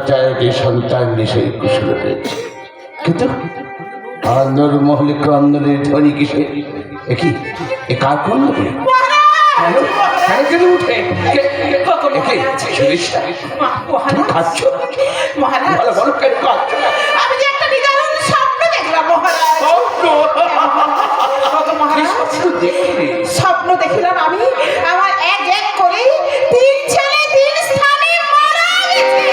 চারটি সন্তান নিশ্চয়ই কুশল রয়েছে, কিন্তু আন্দর মহলে ক্রন্দনের ধ্বনি কিসে? একই এ কার ক্রন্দ? উঠে খাচ্ছ বলো কেন খাচ্ছ? আমি যে একটা নিদারুণ স্বপ্ন দেখলাম স্বপ্ন দেখিলাম আমি আমার এক এক করে 3 ছেলে 3 স্থানে মারা গেছে।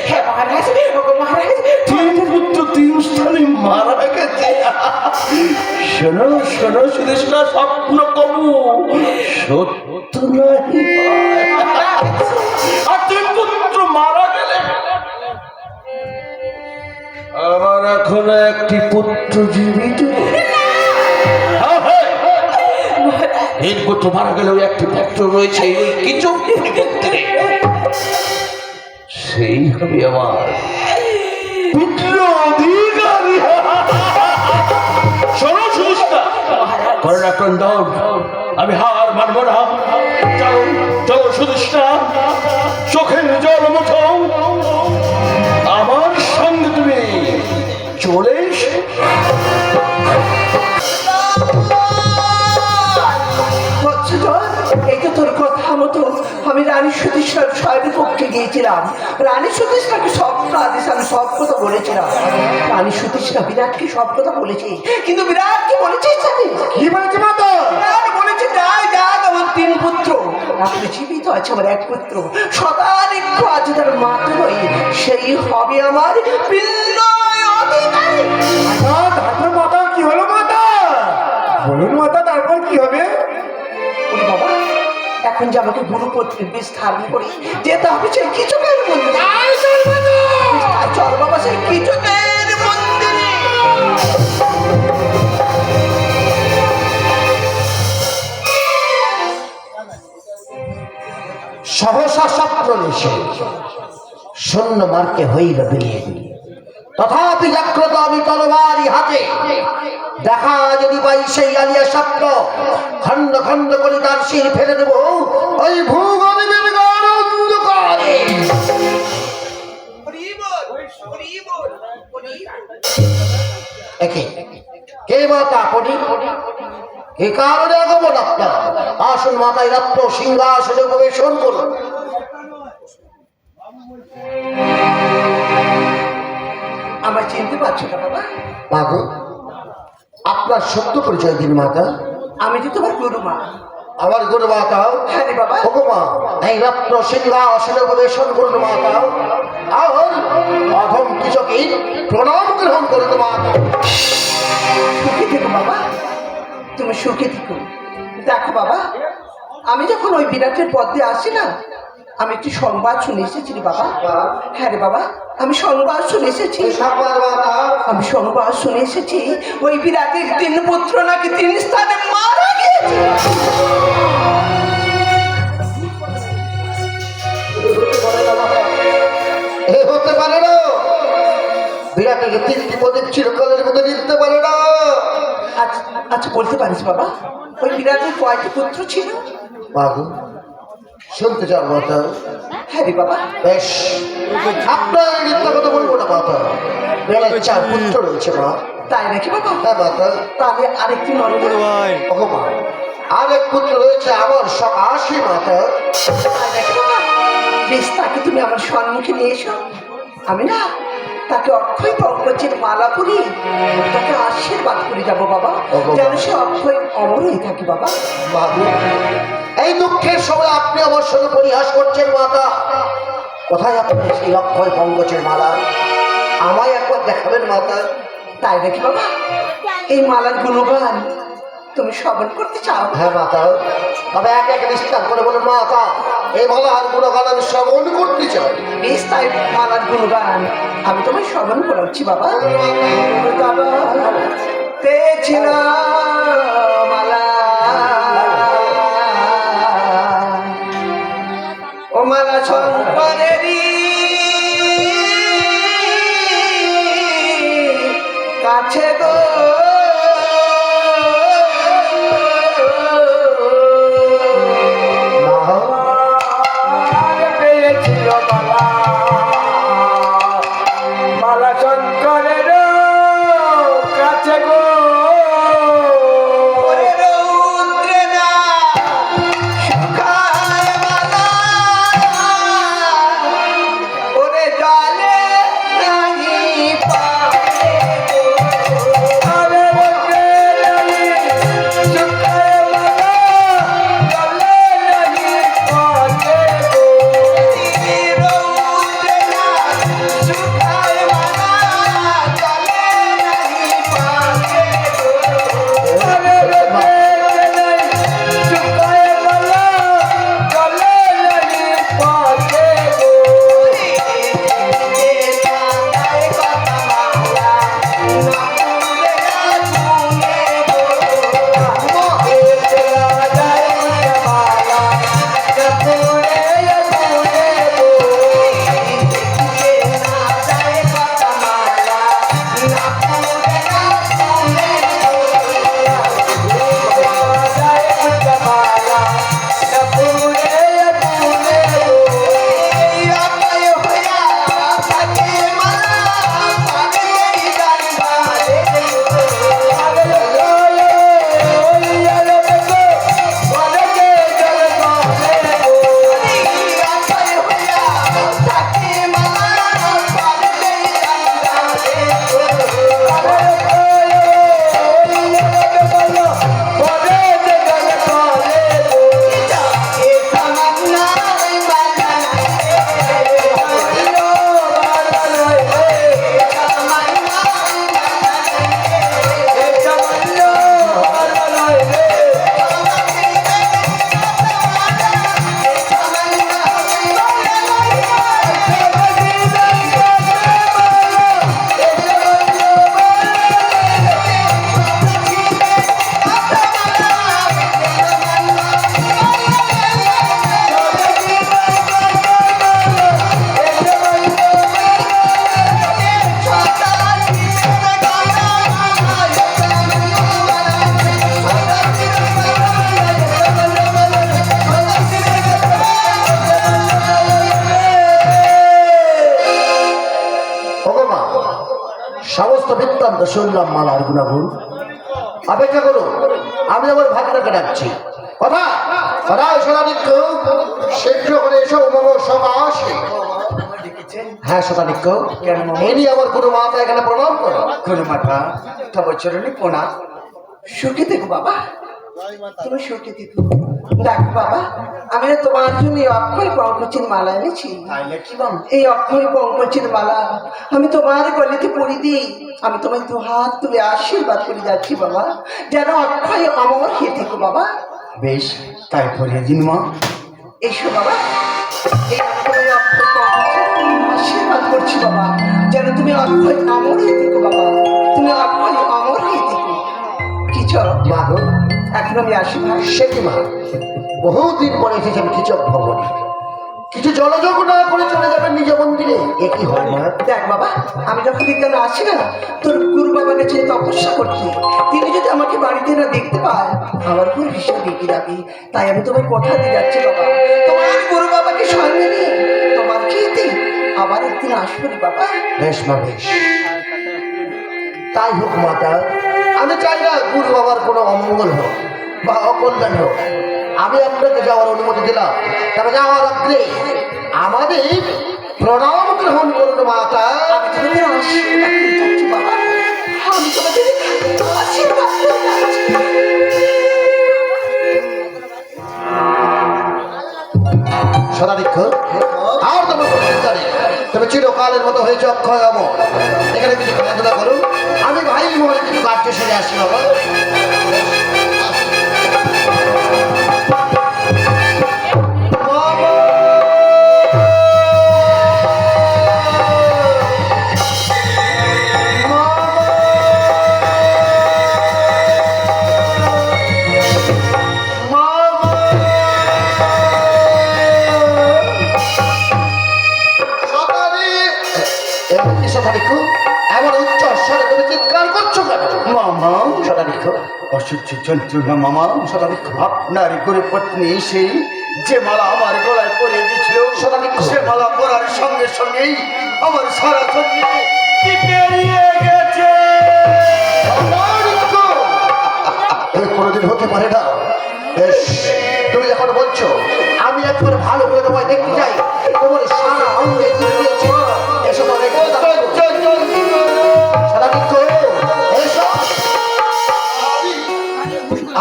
হ্যাঁ মহারাজ, মহারাজ 3 পুত্র 3 স্থানে মারা গেছে। শোনো শোনো সুদেশনা, স্বপ্ন কবু সত্য নয়। আর 3 পুত্র মারা গেলে আমার এখনো একটি পুত্র জীবিত। 3 পুত্র মারা গেলেও একটি পুত্র রয়েছে, কিছু সেই হবে আমার পুত্র অধিকারী। শোনো সুদেশনা, করোনা ক্রন্দন আমি হার মানব না। চলো চলো সুদেশনা, চোখের জল মুছো, আমার সঙ্গে তুমি চলে এসে এই তো তোর কথা মতো আমি রানী সুদেশনার শয়ের পক্ষে গিয়েছিলাম। রানী সুদেশনাকে সব আদেশ আমি সব কথা বলেছিলাম। রানী সুদেশনা বিরাটকে সব কথা বলেছে, কিন্তু বিরাট কি বলেছে কি বলেছে মাতা? বিরাট বলেছে যাই যাক আমার 3 পুত্র আপনি জীবিত আছে, আমার 1 পুত্র সদা একটু আছে তার মাতা নয়, সেই হবে আমার পিণ্ড অধিকারী। তারপর মাতা কি হলো? মাতা বলুন মাতা, তারপর কি হবে? বাবা এখন যে আমাকে গুরুপত্রের বেশ ধারণ করে যেতে হবে সেই কিছুকের মন্দিরে। চল বাবা সেই কিছুকের মন্দিরে। সহসা স্বপ্ন নিশে শূন্য মার্কে হইল বিলিয়ে দিল, তথাপি জাগ্রত আমি তরবারি হাতে। দেখা যদি পাই সেই আলিয়া স্বপ্ন, খণ্ড খণ্ড করে তার শির ফেলে দেব ওই ভূগর্ভের গহন অন্ধকারে। কে মাতা পড়ি? এ কারণে আগমন আপনার? আসুন মাতায় রত্ন সিংহাসনে প্রবেশন করুন। আমার চিনতে পারছো না বাবা? মাগো আপনার সত্য পরিচয় দিন মাতা। আমি তো তোমার গুরুমা। আমার গুরু মাতা? হ্যাঁ রে বাবা। ওগো এই রত্ন সিংহাসনে প্রবেশন করুন মাতা। আর অধম কৃষকে প্রণাম গ্রহণ করুন মাতা। সুখে থেকো বাবা, তুমি সুখে থেকো। দেখো বাবা, আমি যখন ওই বিরাটের পদ দিয়ে আসি না, আমি একটি সংবাদ শুনে এসেছি রে বাবা। হ্যাঁ রে বাবা, আমি সংবাদ শুনে এসেছি। আমি সংবাদ শুনে এসেছি ওই বিরাটের 3 পুত্র নাকি 3 স্থানে মারা গিয়েছে। এ হতে পারে না, বিরাটের 3টি প্রদীপ চিরকালের মধ্যে নিতে পারে না। আচ্ছা আচ্ছা বলতে পারিস বাবা, ওই বিরাটের কয়টি পুত্র ছিল? মাগো শুনতে চাও মাতা? হ্যাঁ রে বাবা। বেশ, আপনার মিথ্যা কথা বলবো না মাতা। বেলায় 4 পুত্র রয়েছে মা। তাই নাকি বাবা? হ্যাঁ মাতা। তাহলে আরেকটি নরবর ওগো মা, আরেক পুত্র রয়েছে আমার 80 মাতা। তাই নাকি বাবা? বেশ, তাকে তুমি আমার সম্মুখে নিয়ে এসো। আমি না তাকে অক্ষয় পঙ্কজের মালা পরি তাকে আশীর্বাদ করে যাবো বাবা, যেন সে অক্ষয় অমর হয়ে থাকে বাবা। বাবু এই দুঃখের সময় আপনি আমার সঙ্গে পরিহাস করছেন মাতা। কোথায় আপনি সেই অক্ষয় পঙ্কজের মালা? আমায় একবার দেখাবেন মাতা। তাই নাকি বাবা? এই মালার গুণগান তুমি শ্রবণ করতে চাও? হ্যাঁ মাতা, তবে এক এক নিষ্ঠা করে বলুন মাতা, এই মালার গুণগান আমি শ্রবণ করতে চাই। বেশ, তাই মালার গুণগান আমি তোমায় শ্রবণ করাচ্ছি বাবা। মালা ও মালা শঙ্করেরই কাছে গো সমস্ত বৃত্তান্ত শুনলাম মালার গুণাগুণ। অপেক্ষা করুন, আমি আমার ভাগনাকে ডাকছি। কথা কথা শতাধিক্য, শীঘ্র করে এসো মম সমাস। হ্যাঁ শতাধিক্য, এনি আমার কোনো মাতা এখানে প্রণাম করো। কোনো মাথা তব চরণে পোনা। সুখে দেখো বাবা, তুমি সুখে দেখো। দেখ বাবা, আমি না তোমার জন্য এই অক্ষয় পঙ্কজের মালা এনেছি। এই অক্ষয় পঙ্কজের মালা আমি তোমার গলিতে পরি দিই। আমি তোমার দু হাত তুলে আশীর্বাদ করে যাচ্ছি বাবা, যেন অক্ষয় অমর হয়ে থেকো বাবা। বেশ, তাই পরিয়ে দিন মা। এসো বাবা, এই অক্ষয় আশীর্বাদ করছি বাবা, যেন তুমি অক্ষয় অমর হয়ে থেকো বাবা, তুমি অক্ষয় অমর হয়ে থেকো। কি চল মা গো, এখন আমি আসি না। সে কি মা, বহুদিন পরে এসেছে আমি কিছু ভবনে, কিছু জলযোগ না করে চলে যাবেন নিজ মন্দিরে, এ কি হয় মা? দেখ বাবা, আমি যখন এখানে আসি না, তোর গুরু বাবার কাছে তপস্যা করছি। তিনি যদি আমাকে বাড়িতে না দেখতে পায়, আমার খুব ভীষণ রেগে যাবে। তাই আমি তোমার কথা দিয়ে যাচ্ছি বাবা, তোমার গুরু বাবাকে সঙ্গে নিয়ে তোমার খেতে আবার একদিন আসবো রে বাবা। বেশ মা, বেশ, তাই হোক মাতা। আমি চাই না গুরু বাবার কোনো অমঙ্গল হোক বা অকল্যাণ হোক। আমি আপনাকে যাওয়ার অনুমতি দিলাম, তবে যাওয়ার আগে আমাদের প্রণাম গ্রহণ করুন মাতা। আমি তোমাদের আশীর্বাদ করে যাচ্ছি বাবা, আমি তোমাদের আশীর্বাদ করে যাচ্ছি। সদাধিক্ষ, আর তোমার কোনো চিন্তা নেই, তবে চিরকালের মতো হয়েছে অক্ষয় অমর। এখানে কিছু খেলাধুলা করুন, আমি ভাই মনে কিছু কার্য সেরে আসি বাবা। এমন উচ্চ স্বরে তুমি চিৎকার করছো কেন? মামা সদাধিক্ষ, অসহ্য যন্ত্রণা মামা। সদাধিক্ষ, আপনার গুরু পত্নী সেই যে মালা আমার গলায় পরিয়ে দিয়েছিল, সদাধিক্ষ, সে মালা পরার সঙ্গে সঙ্গেই আমার সারা শরীরে কি বেরিয়ে গেছে। সদাধিক্ষ, এই কোনোদিন হতে পারে না। বেশ, তুমি যখন বলছো, আমি একবার ভালো করে তোমায় দেখতে চাই। তোমার সারা অঙ্গে কি দিয়েছে এসব অনেক সদাধিক্ষ, এসো,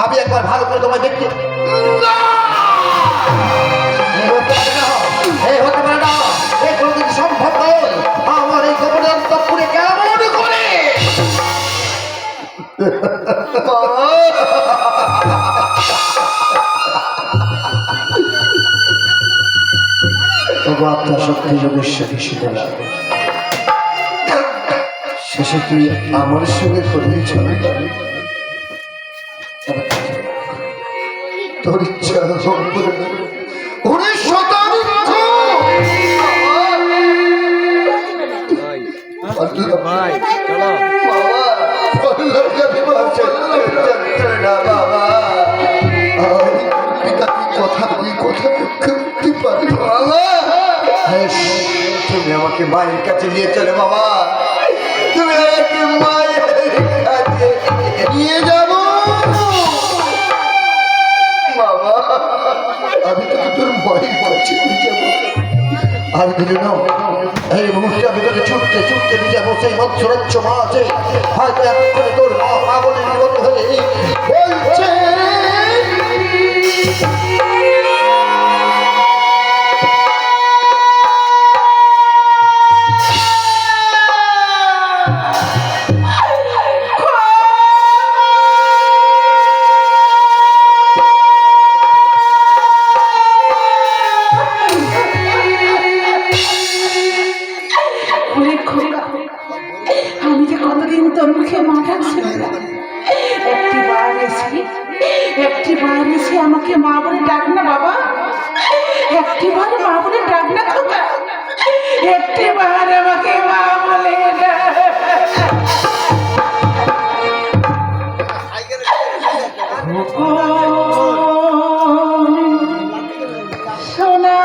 আমি একবার ভালো করে তোমায় দেখতে। হতে পারে না, এ কোনোদিন সম্ভব নয়। আমার এই গোপনে অন্তঃপুরে কেমন করে আপনার শক্তি যোগেশ্বরী শীতলা, শেষে তুই আমার সঙ্গে করবি চলে যাবি। তোর ইচ্ছা তুমি আমাকে মায়ের কাছে নিয়ে চলে বাবা, তুমি আমাকে মায়ের কাছে নিয়ে যাব বাবা। আমি তো তোর মায়ের কাছে নিয়ে যাবো। আর দিলে না, এই মুহূর্তে আমি তোকে ছুটতে ছুটতে নিয়ে যাবো সেই মৎসরচ্ছ মাঝে। হয়তো এতক্ষণে তোর মা পাগলের মতো হয়ে বলছে আমি যে কতদিন তোর মুখে মাথা ছিল না, একটি বার এসে আমাকে মা বলে ডাক না বাবা, একটি বার মা বলে ডাক না খোকা, একটি বার আমাকে মা বলে সোনা।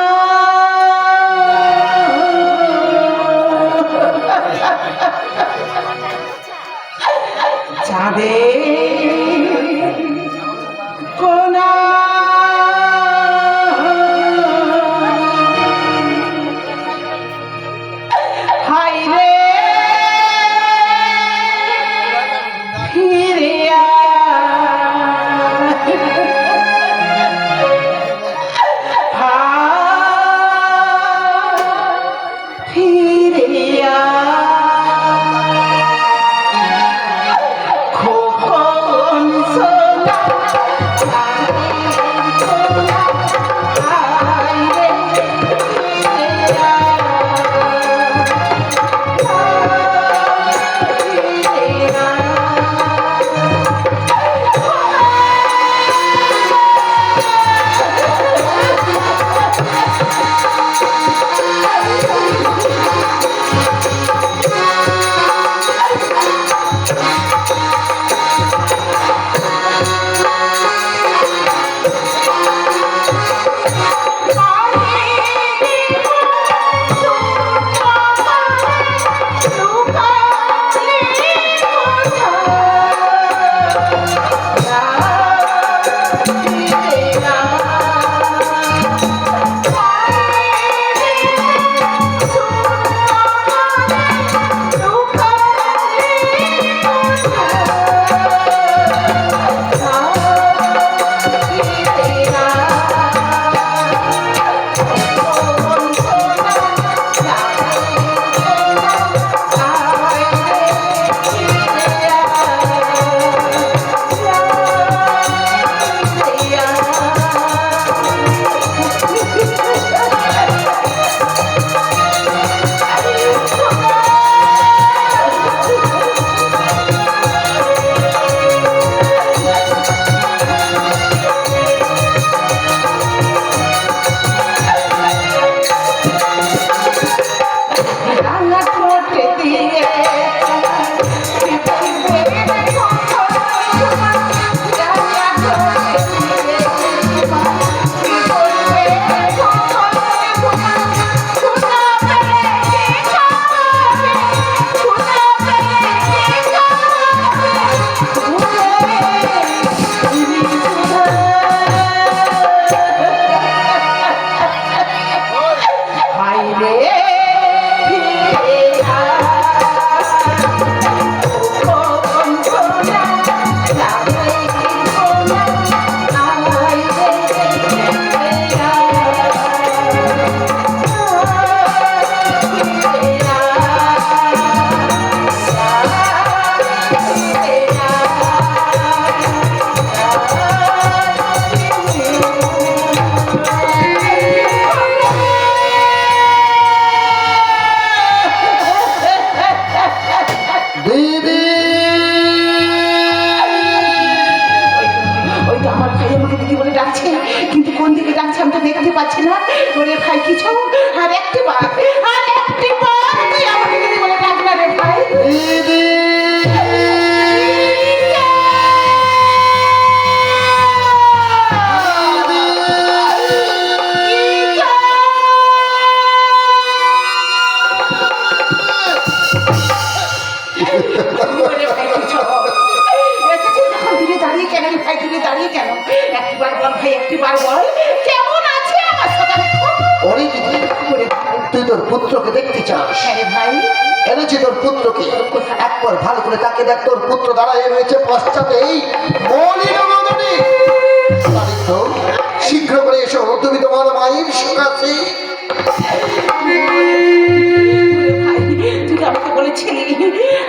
দেখেছ আর একটি বার তুই আমাকে দিদি বলে ডাক না রে ভাই। দিদি ওরে ভাই, কিছু এসেছিস যখন দূরে দাঁড়িয়ে কেন রে ভাই, দূরে দাঁড়িয়ে কেন? একটিবার বল ভাই, একটিবার বল কেমন আছে আমার সকালে? ওরে দিদি, তুই তোর পুত্রকে দেখতে চাস? হ্যাঁ রে ভাই, এনেছি তোর পুত্রকে, একবার ভালো করে তাকে দেখ। তোর পুত্র দাঁড়ায় রয়েছে পশ্চাতে এই মলিন মদনে। তারিত্র, শীঘ্র করে এসো, তুমি তোমার মায়ের সকাশে। ওরে ভাই, তুই তো আমাকে বলেছিলি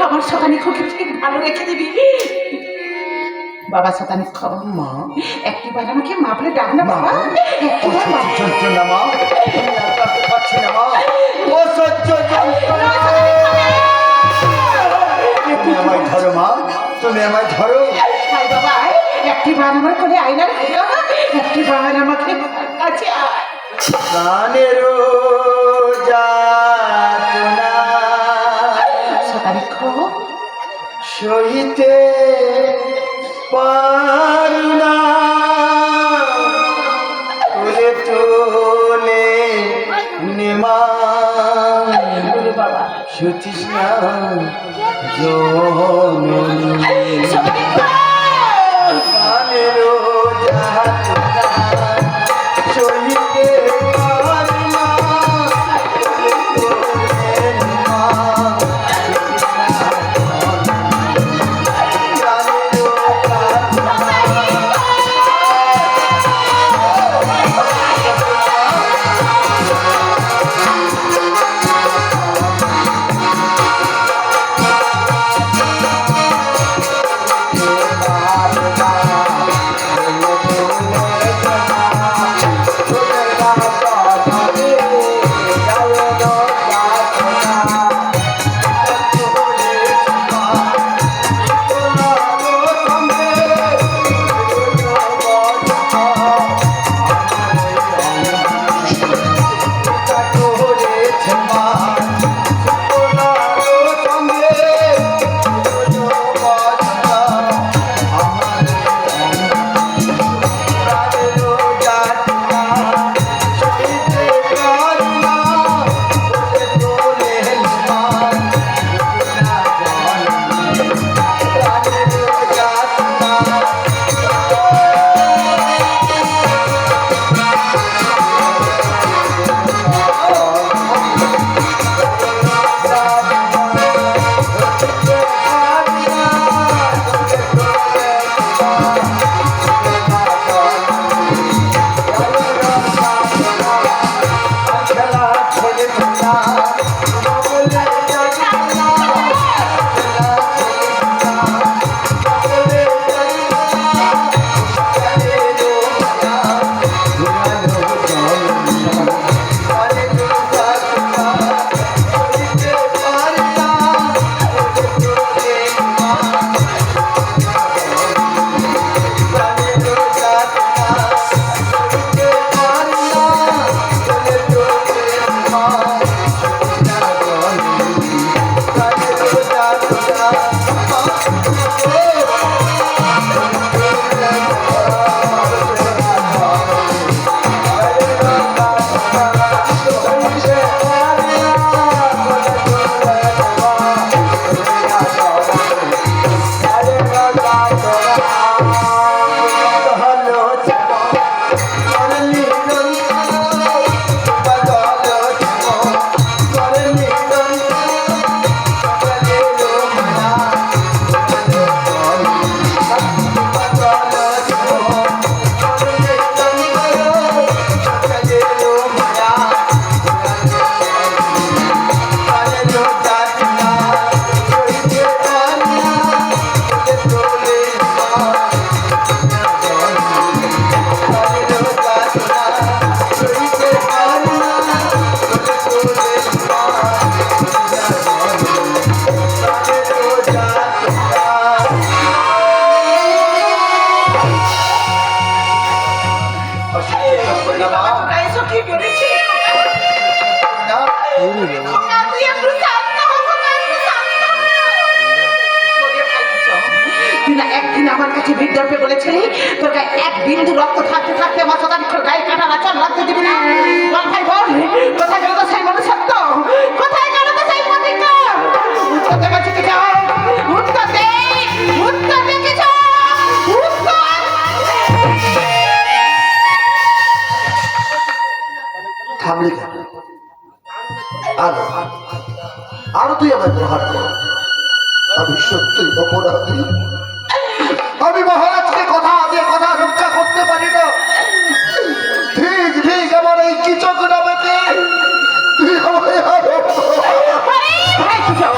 আমার সকালে খুব ঠিক ভালো রেখে দিবি। বাবা শতানি খবর মা, একটিবার আমাকে মা বলে ডাক না বাবা, একটিবার মা। যন্ত্রণা মা, আমি আর কাঁদতে পারছি না মা, অসহ্য যন্ত্রণা। তুমি আমায় ধরো মা, তুমি আমায় ধরো। আয় বাবা আয়, একটিবার আমার কোলে আয় না রে বাবা, একটিবার আমাকে কাছে আয়। প্রাণেরও যাতনা শতানি খবর সহিতে পারু না, তুলে তুলে নেমা ওরে বাবা সতীশ না জননী। শতানি প্রাণেরও যাতনা সহিতে পারু না, তুলে তুলে নেমা সতীশ না জননী। তুই একটু শান্ত হ, খোকা, একটু শান্ত হ। তোরে ভাই কিছু। তুই না একদিন আমার কাছে বিদ্যাপে বলেছিলি তোর গায়ে এক বিন্দু রক্ত থাকতে থাকতে আমার শতাংশের গায়ে কাটা নাচন রাখতে দিবি না। বল ভাই বল, কোথায় গেল তো সেই মনুষ্যত্ব, কোথায় গেল তো সেই প্রতিজ্ঞা? উত্তর দেবে কিছু, উত্তর দে, উত্তর দে কিছু, উত্তর। থামলি কেন? আরো আরো তুই আমার প্রহার কর। আমি সত্যই অপরাধী। আমি মহারাজকে কথা দিয়ে কথা রক্ষা করতে পারি না। ঠিক ঠিক আমার এই কিচক নামেতে তুই আমায় আরো ভাই কিছু,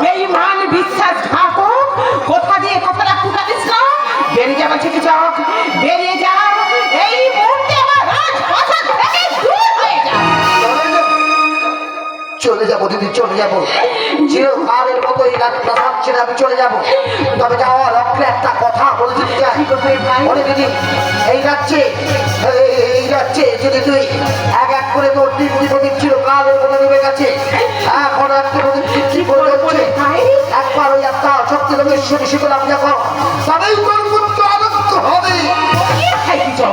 বেঈমান বিশ্বাসঘাতক, কথা দিয়ে কথাটা ফুটাতিস না। বেরিয়ে যা বলছি কিছু, বেরিয়ে যা। এই মুহূর্তে আমার রাজপ্রাসাদ থেকে দূর হয়ে যা। চলে যাবো দিদি, চলে যাবো। চিরকালের মতো এই রাজপ্রাসাদ ছেড়ে আমি চলে যাবো। তবে যাওয়ার অগ্রে একটা কথা বলে দিতে চাই। বলে দিদি, এই রাজ্যে যদি তুই এক এক করে তোর তিনটি প্রদীপ চিরকালের মতো নেমে গেছে, এখন একটা প্রদীপ কি করে হচ্ছে। একবার ওই একটা শক্তি রমেশ্বরী শীতলা পূজা কর, তবেই তোর পুত্র আনন্দ হবে। ভাই কিছু,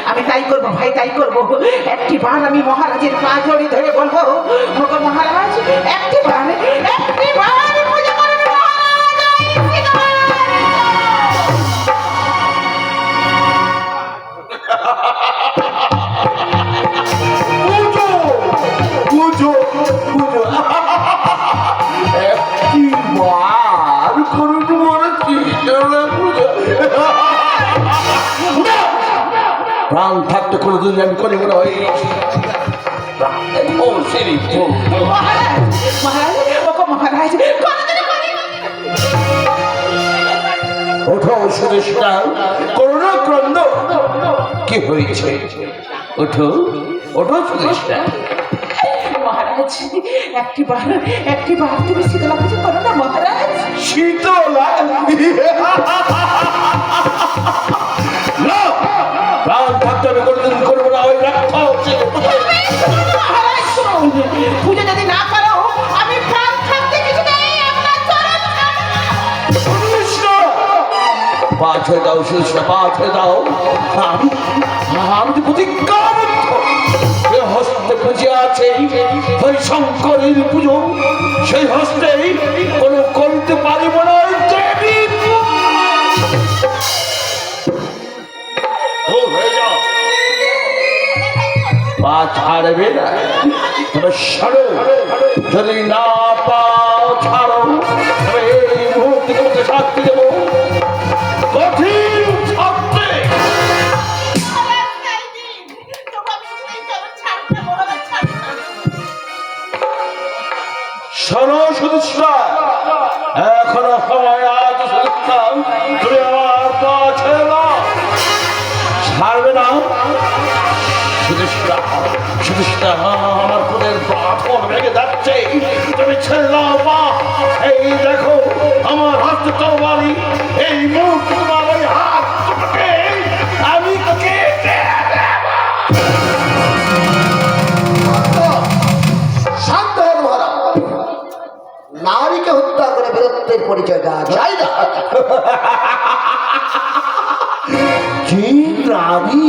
আমি তাই করবো ভাই, তাই করবো। একটি বার আমি মহারাজের পা জড়ি ধরে বলবো, ওগো মহারাজ, একটি বার পূজা করবেন মহারাজ। পুজো পুজো একটি বার করুন মনে প্রাণ থাকতে করে দিলে আমি করি মনে হয়। ও সিঁড়ি মহারাজ, মহারাজ, ওগো মহারাজ, কোনোদিনও করিনি। ওঠো সুরেশটা, করুণা ক্রন্দ কি হয়েছে? ওঠো ওঠো সুরেশটা। মহারাজ, একটি বার তুমি শীতলা পুজো করো না মহারাজ। শীতলা না, প্রাণ থাকতে আমি কোনোদিন করবো না ওই রাক্ষসের পুজো। মহারাজ শুনুন, পুজো যদি না করো আমি প্রাণ থাকতে কিছু নেই আপনার চরণ ছাড়বো। পা ছেড়ে দাও সুরেশটা, পা ছেড়ে দাও। আমি তো প্রতিজ্ঞাবদ্ধ, যে হস্তে পুজো আছে ওই শঙ্করের পুজো, সেই হস্তেই কোনো করতে পারিব না দেবী। পা ছাড়বে না, তবে ছাড়ো, যদি না পাও ছাড়ো, তবে এই মুহূর্তে তোমাকে শাস্তি দেবো কঠিন শাস্তি। শোনো সুদৃষ্টা, এখনো সময় আছে সুদৃষ্টা, তুমি আমার পা ছেড়ে দাও। ছাড়বে না সুদৃষ্টা, সুদৃষ্টা, আমার কোলের পাথর ভেঙে যাচ্ছে, তুমি ছেড়ে দাও পা। এই দেখো আমার হাতে তরবারি, এই মুখ তোমার ওই হাত তোমাকে আমি কেটে দেব। শান্ত হন মহারাজ। নারীকে হত্যা করে বীরত্বের পরিচয় দেওয়া যায় না। যে নারী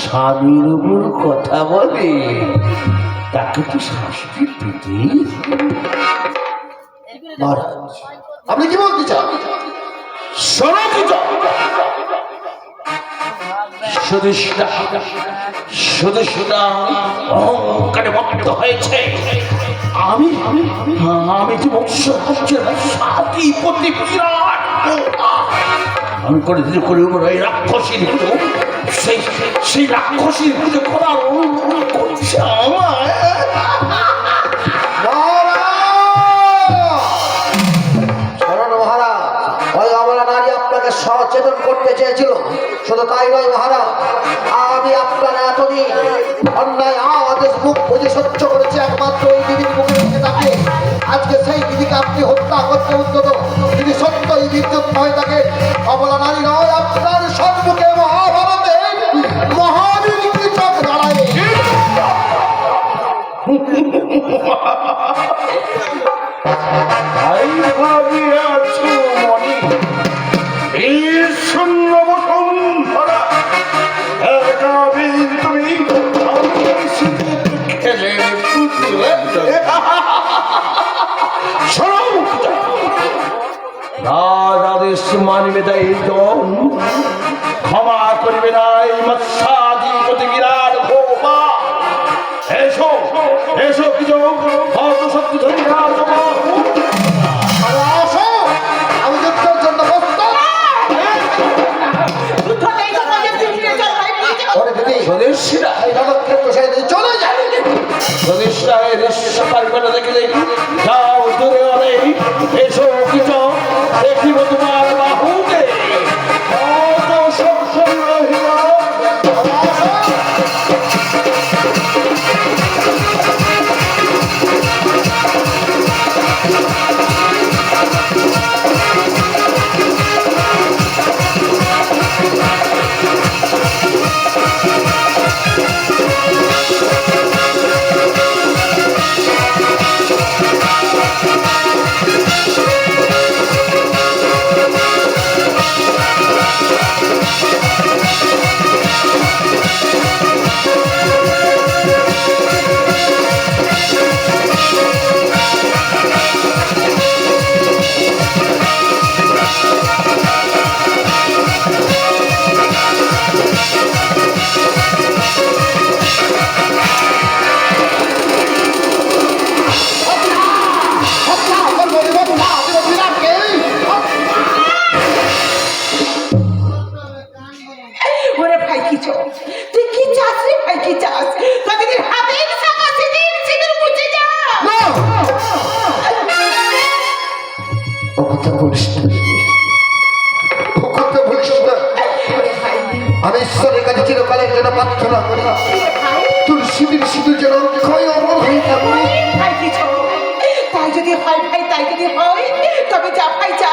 স্বামীর উপর কথা বলে তাকে তো শাস্তি পেতে। মহারাজ, আপনি কি বলতে চান? শোনো কিছু, সুদৃষ্টা অহংকারে মত্ত হয়েছে। আমি যে মৎস্য সাথী প্রতি বিরাট আমি করে দিতে করি ওই রাক্ষসীর পুজো, সেই রাক্ষসীর পুজো করার অনুরোধ করছে আমার। সচেতন করতে চেয়েছিল, শুধু তাই নয় মহারাজ, আমি আপনার এতদিন অন্যায় আদেশ মুখ বুঝে সহ্য করেছি একমাত্র ওই দিদির মুখে থেকে থাকে। আজকে সেই দিদিকে আপনি হত্যা করতে উদ্যত, যদি সত্যই বিদ্যুৎ হয়ে থাকে, অবলা নারী নয়, আপনার সম্মুখে মহাভারতের মহাবীর কৃষক দাঁড়ায়। তাই ভাবিয়াছ মনে এই শূন্য বসুন্ধরা একাবি তুমি খেলে বুঝলে শোনো রাজাদেশ মানিবে তাই জন ক্ষমা করিবে না এই মৎস্যাদি প্রতি বিরাট ক্ষোভা এসো এসো কিছু হত শক্তি ধরি না আমি যুদ্ধের জন্য প্রস্তুত। যুদ্ধ নেই তো নজর ফিরিয়ে চল ভাই, ফিরে চল। ওরে দিদি, স্বদেশীরা এই নরকক্ষেত্র ছেড়ে চলে যায়। স্বদেশরা এদেশ পারবে না দেখলে যাও দূরে অনেক এসো কিছু দেখিব তোমার বাহুতে কত শক্তি রহিল। ওরে ভাই কি চাও? তুই কি চাস রে ভাই, কি চাস? তোদের হাতের সাকা সিঁদুর সিঁদুর মুছে যা। ও কথা বলিস না দিদি। ও কথা বলিস না। ওরে ভাই, আমি ঈশ্বরের কাছে চিরকালের জন্য প্রার্থনা করি তোর সিঁদুর সিঁদুর যেন ক্ষয় অমর হয়ে থাকবে। ভাই কি চাও? তাই যদি হয় ভাই, তাই যদি হয় তবে যা ভাই যা,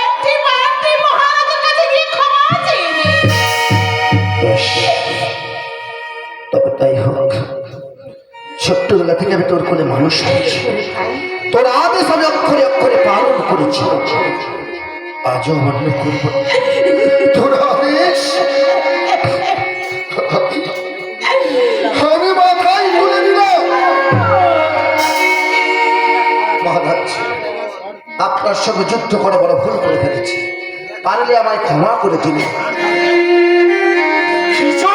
একটি মাটি মহারাজের কাছে গিয়ে ক্ষমা চেয়ে নে। বেশ, তবে তাই হোক। ছোট্টবেলা থেকে আমি তোর কোলে মানুষ হয়েছি, ওরে ভাই, তোর আদেশ আমি অক্ষরে অক্ষরে পালন করেছি, আজও অমান্য করব না। তোর আদেশ আমি মাথায় তুলে দিলাম। মহারাজ, আপনার সঙ্গে যুদ্ধ করে বড় ভুল করে ফেলেছি, পারলে আমায় ক্ষমা করে দিন। কিছু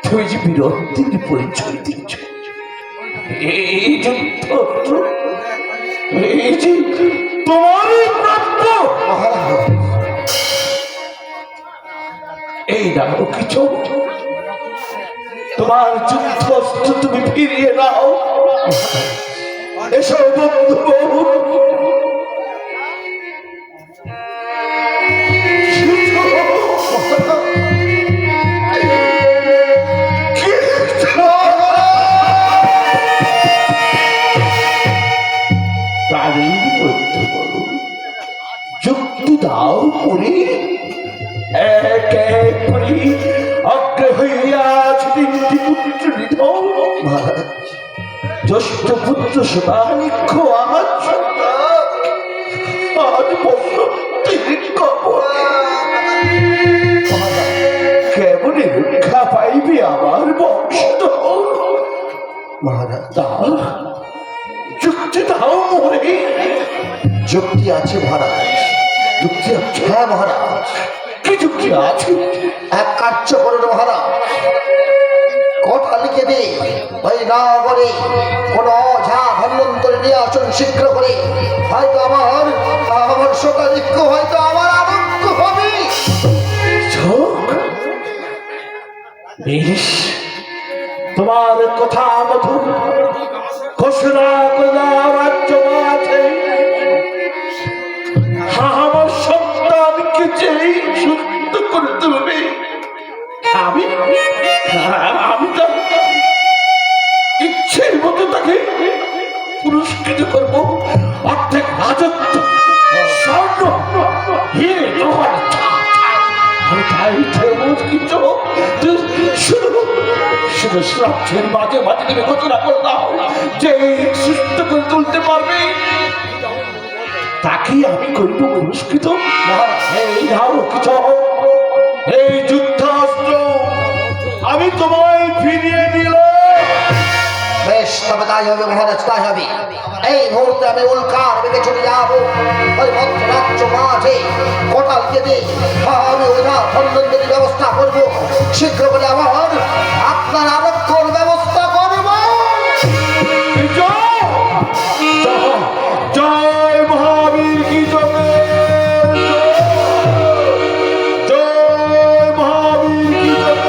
তুই যে বিরক্তির পরিচয় দিচ্ছ, এই যুদ্ধ এই যে তোমারই প্রাপ্য। মহারাজ, এই নাও কিছু, তোমার যুদ্ধস্ত্র তুমি ফিরিয়ে নাও। এসো বন্ধু বাবু। যুক্তি দাও করি এক এক করি অগ্রে হইয়াছে তিনটি পুত্র নিধন। মহারাজ, জ্যেষ্ঠ পুত্র শতানিক্ষ আজ বসন্তের কবর। কেমনে রক্ষা পাইবে আমার বংশধর? মহারাজ, তা যুক্তি দাও মোরে। যুক্তি আছে মহারাজ। যুক্তি আছে? হ্যাঁ মহারাজ, কি যুক্তি আছে? এক কার্য করুন মহারাজ, কথা লিখে দে ওই নগরে কোন অঝা ধন্বন্তরে নিয়ে আসুন শীঘ্র করে। হয়তো আমার শোকাধিক্য, হয়তো আমার আরোগ্য হবে। ঝোঁক বেশ, তোমার কথা মতো ঘোষণা করলাম রাজ্য আছে। আমার সন্তানকে যেই সুস্থ করে তুলবে আমি তো ইচ্ছের মতো তাকে পুরস্কৃত করব। অর্ধেক রাজত্ব, স্বর্ণ, হিরে জহর আমি তাই কিছু শুধু শেষ রাজ্যের মাঝে মাঝে তুমি ঘোষণা করে দাও যে সুস্থ করে তুলতে পারবে তাকে আমি করব পুরস্কৃত। এই নাও কিছু এই যুদ্ধাস্ত্র আমি তোমায় ফিরিয়ে দিলাম। বেশ, তবে তাই হবে মহারাজ, তাই হবে। এই মুহূর্তে আমি উল্কার বেগে চলে যাব ওই মধ্যরাজ্য মাঝে কোটাল কেটে আমি ওরা খণ্ডনের ব্যবস্থা করব। শীঘ্র বলে আমার আপনার আরক্ষণ ব্যবস্থা করব। জয় মহাবীর কি জয়, জয় মহাবীর কি জয়,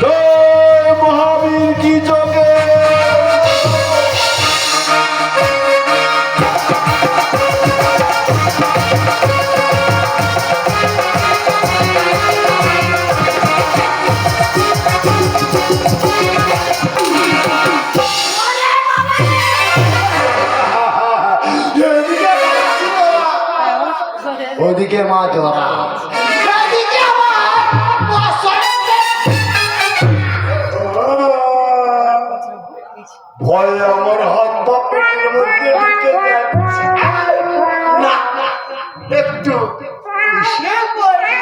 জয় মহাবীর কি জয়। ওদিকে মা জোড়া ভয় আমার হাত পা পেটের মধ্যে ঢুকে যাচ্ছে। না, একটু সে বলে।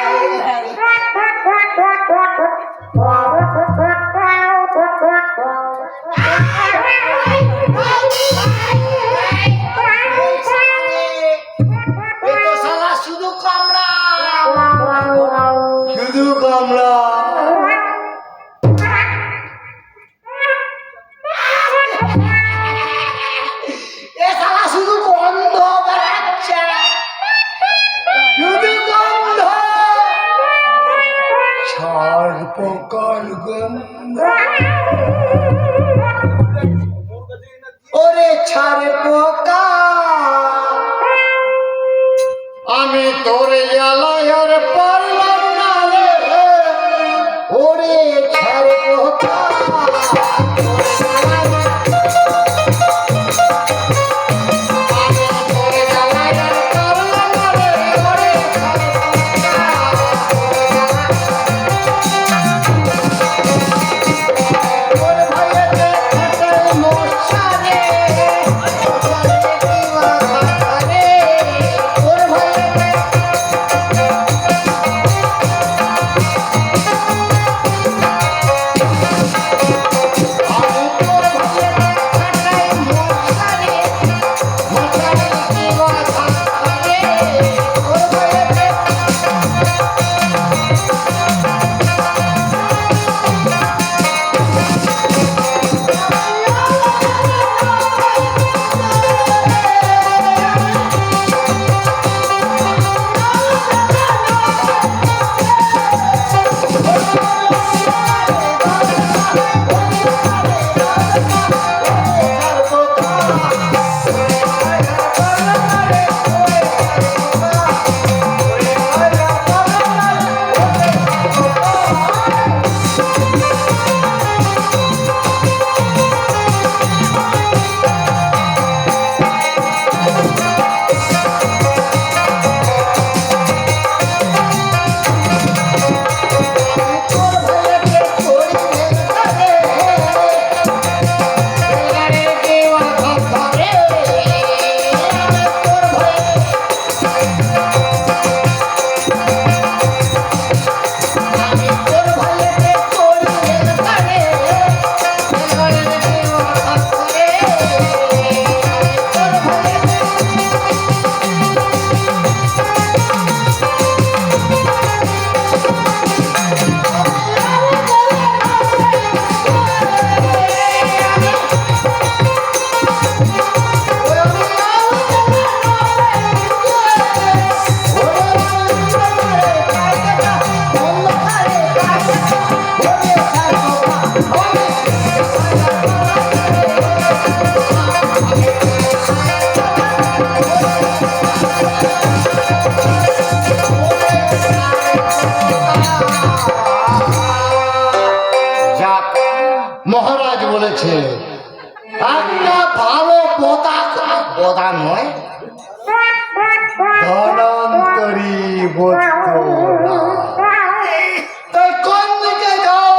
এ তো শালা শুধু কামড়া, শুধু কামড়া। এ শালা শুধু গন্ধ বেড়াচ্ছে, শুধু গন্ধ, ছাড় পোকার গন্ধ। ওরে ছাড় পোকা, আমি তোরে জ্বালায় পারলাম না রে। ওরে ছাড় পোকা, মহারাজ বলেছে একটা ভালো বোধা নয়, ধনন্তরী বোধ। তাই কোন দিকে যাও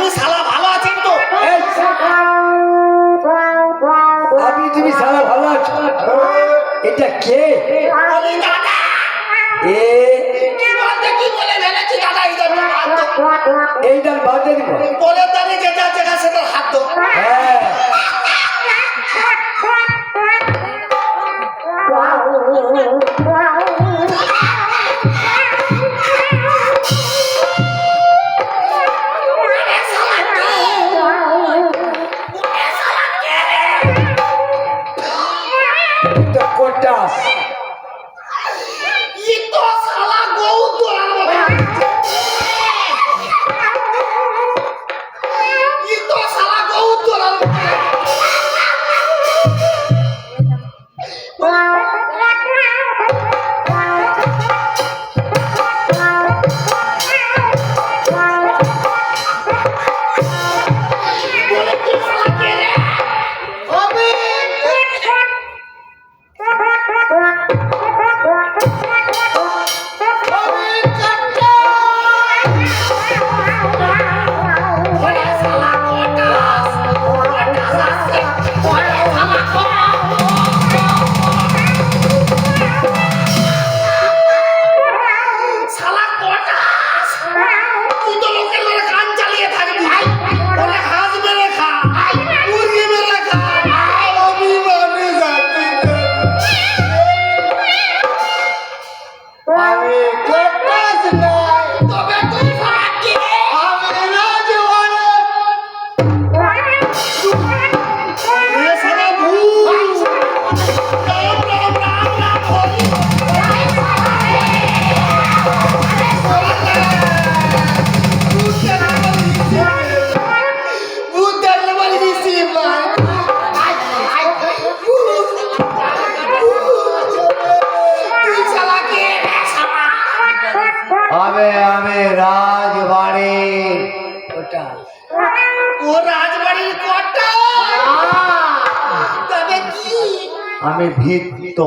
তুমি শালা ভালো আছেন তো? এই, আপনি তুমি সারা ভালো আছো? এটা কে? বলি দাদা এ কি বলতে কি বলে ফেলেছি দাদা, এই জন্য হাত দাও। এইটার বাদে দিব। বলে দাঁড়িয়ে যেটা জায়গা সেটা হাত দাও। হ্যাঁ এটা কোটাস। ই তো শালা গৌতম, ই তো শালা গৌতম। শালা কটাস, তুই তো লোকের ঘরে কান চালিয়ে থাকবি। ওরে হাঁস মেরে খা, মুরগি মেরে খা, আমি মানে যাচ্ছি না। আমি কোটাস নয়, তবে তুই শালা কে? আমি রাজওয়ালা। এ শালা ভূত। রাম রাম রাম রাম হরি। ভূত দেখলে বলি রিসিভ ভাই। তুই শালা কে রে শালা? আমি রাজবাড়ি কোটাস। ও রাজবাড়ির কটা? তবে কি? আমি ভিত্ত।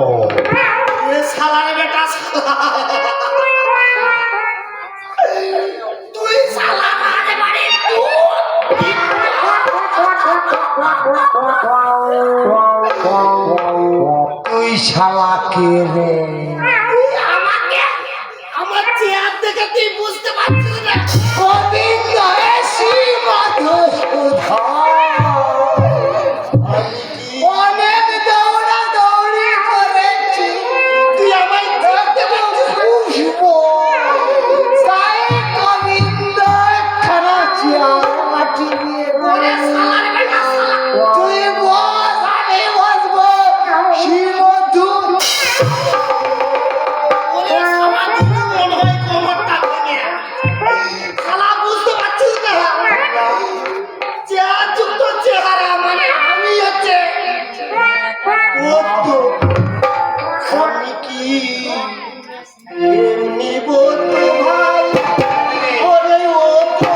এ শালার বেটা শালা। তুই শালা রাজবাড়ির তুই শালা কে রে? তুই আমাকে আমার চেয়ার দেখে তুই বুঝতে পারছিস না? গোবিন্দ এসি অনেক দৌড়া দৌড়ি করেছি, তুই আমায় দেখতে পাচ্ছিস না? তাই গোবিন্দ খানা চেয়ার মাটি দিয়ে ওরে শালার বেটা শালা। তুই বস, আমি বসবো। শ্রীমধু ওরে শালা তুই মনে হয় কোমরটা ভেঙে। শালা বুঝতে পারছিস না? চেহারা যুক্ত চেহারা মানে আমি হচ্ছে ও তো আমি কি এমনি বলতো ভাই, ওরে ও তো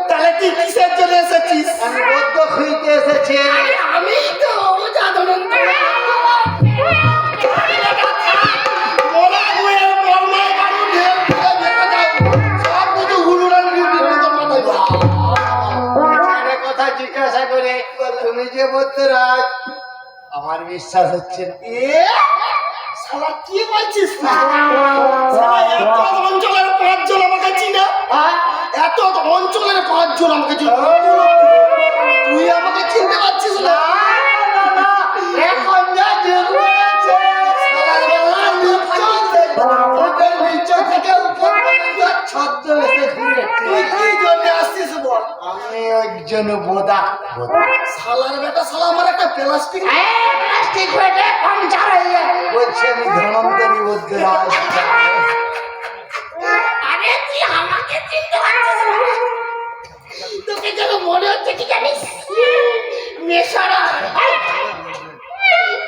তাহলে তুই কিসের জন্য এসেছিস? আমি তো জাদুরন জিজ্ঞাসা করে তুমি যে বৌদ্ধরাজ, আমার বিশ্বাস হচ্ছে না। শালা কি বলছিস না? শালা এত অঞ্চলের 5 জন আমাকে চিনে, এত অঞ্চলের 5 জন আমাকে চিনে, তুই আমাকে চিনতে পারছিস না? এখন যা যুগ হয়েছে, ওদের নিচে থেকে উপর পর্যন্ত ছদ্মবেশে ঘুরে। তুই কি জন্য আসছিস বল? আমি একজন বোদা। শালার বেটা, শালা আমার একটা প্লাস্টিক বলছে আমি ধনন্তরী বৌদ্ধরাজ। আরে তুই আমাকে চিনতে পারছিস না? তোকে যেন মনে হচ্ছে কি জানিস, নেশারা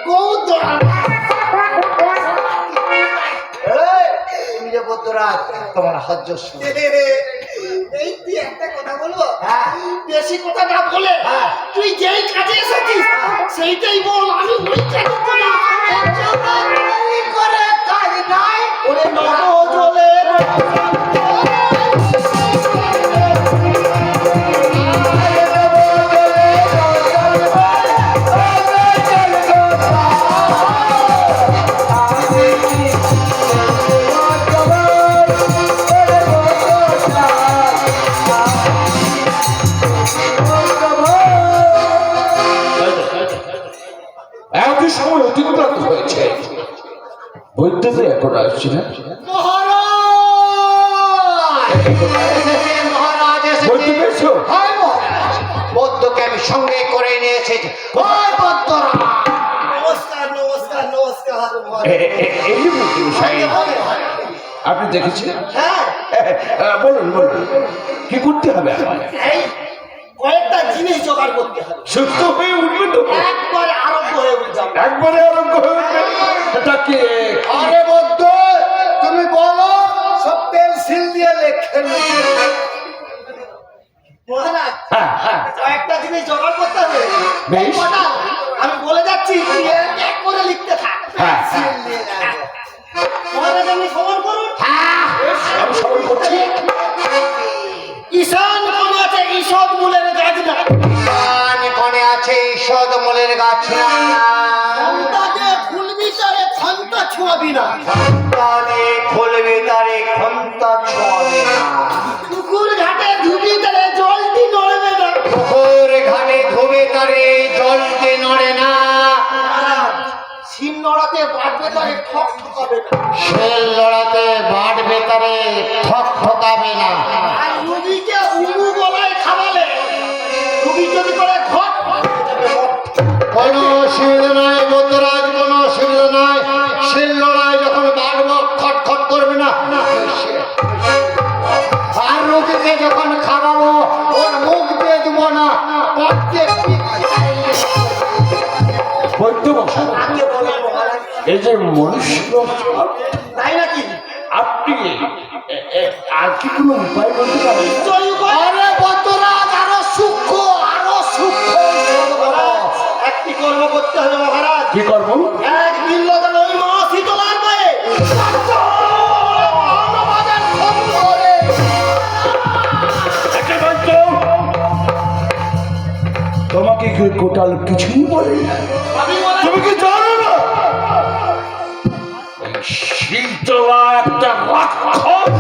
গৌদরা। এই, তুমি যে বৌদ্ধরাজ, তোমার হজ্জস্ব। এই তুই একটা কথা বলবো, হ্যাঁ। বেশি কথা না বলে হ্যাঁ। তুই যেই কাজে এসেছিস সেইটাই বল, আমি ওই কাজে করে কাজ নাই। ওরে নবজলে একই সময় অতিক্রান্ত হয়েছে, বৈদ্যুতে এখন আসছি না। মহারাজ বৈদ্য পেয়েছো? হয় মহারাজ, বৌদ্ধকে আমি সঙ্গে করে নিয়ে এসেছি। ওই বৌদ্ধরা নমস্কার নমস্কার নমস্কার। এই যে বৈদ্য সাহেব, আপনি দেখেছেন? হ্যাঁ, বলুন বলুন, কি করতে হবে আমার? এই কয়েকটা জিনিস জোগাড় করতে হবে, সুস্থ হয়ে উঠবেন তো? একবারে আরম্ভ হয়ে যাবে। একবারে আরম্ভ হয়ে উঠবেন? এটাকে আরে বৌদ্ধ, তুমি বলো, সব পেন্সিল দিয়ে লেখে নিই। মহারাজ, হ্যাঁ হ্যাঁ, কয়েকটা জিনিস জোগাড় করতে হবে। বেশ। কটা? আমি বলে যাচ্ছি, তুই এক এক করে লিখতে থাক। হ্যাঁ, পেন্সিল দিয়ে রাখবে। মহারাজ, আপনি শ্রবণ করুন। আমি সবাই করছি। ঈশান কোণে আছে ঈষদ মূলের গাছ না, কান কোণে আছে ঈষদ মূলের গাছ না। তাকে খুলবি তারে খান্তা ছোঁয়াবি না, কানে খুলবে তারে ঘন্টা ছোঁয়াবে না। পুকুর ঘাটে ধুবি তারে জলটি নড়বে না। পুকুর ঘাটে ধোবে তারে জলকে নড়ে না। শিম নড়াতে বাঁধবে তারে ঠক ঠকাবে না। শেল লড়াতে বাড়বে তারে ঠক ঠকাবে না। আর রুগীকে উলু গলায় খাওয়ালে রুগী যদি করে ঘট কোনো অসুবিধা নাই বৌদ্ধরাজ, কোনো অসুবিধা নাই। শেল লড়াই যখন বাড়বো খটখট করবে না। আর রুগীকে যখন খাওয়াবো ওর মুখ দিয়ে দেবো না, পাচ্ছে বৈদ্য মশাই, আগে বলে মহারাজ, এই যে মনুষ্য, তাই নাকি? আপনি আর কি কোনো উপায় বলতে পারেন? নিশ্চয়ই উপায়। আরে বৌদ্ধরাজ, আরো সূক্ষ্ম, আরো সূক্ষ্ম মহারাজ, একটি কর্ম করতে হবে মহারাজ। কি করবো? এক বিল্লদান ওই মা শীতলার পায়ে একটা বৈদ্য, তোমাকে কি কোটাল কিছুই বলে না? আমি বলে তুমি কি জানো না এই শীতলা একটা রাক্ষস,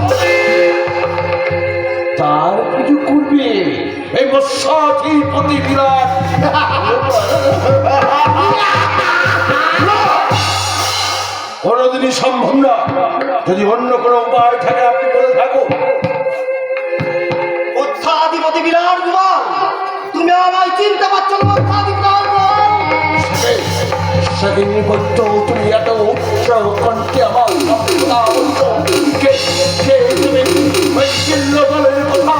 তার কিছু করবে এই মৎস্যাধিপতি বিরাট। কোনোদিনই সম্ভব না। যদি অন্য কোনো উপায় থাকে আপনি বলে থাকুন। মৎস্যাধিপতি বিরাট গোপাল, তুমি আমায় চিনতে পারছো না? মৎস্যাধিপতি বিরাট গোপাল, সেদিন বৈদ্য তুমি এত উচ্চ কণ্ঠে আমার কথা বলছো, কে তুমি ওই চিল্ল বলের কথা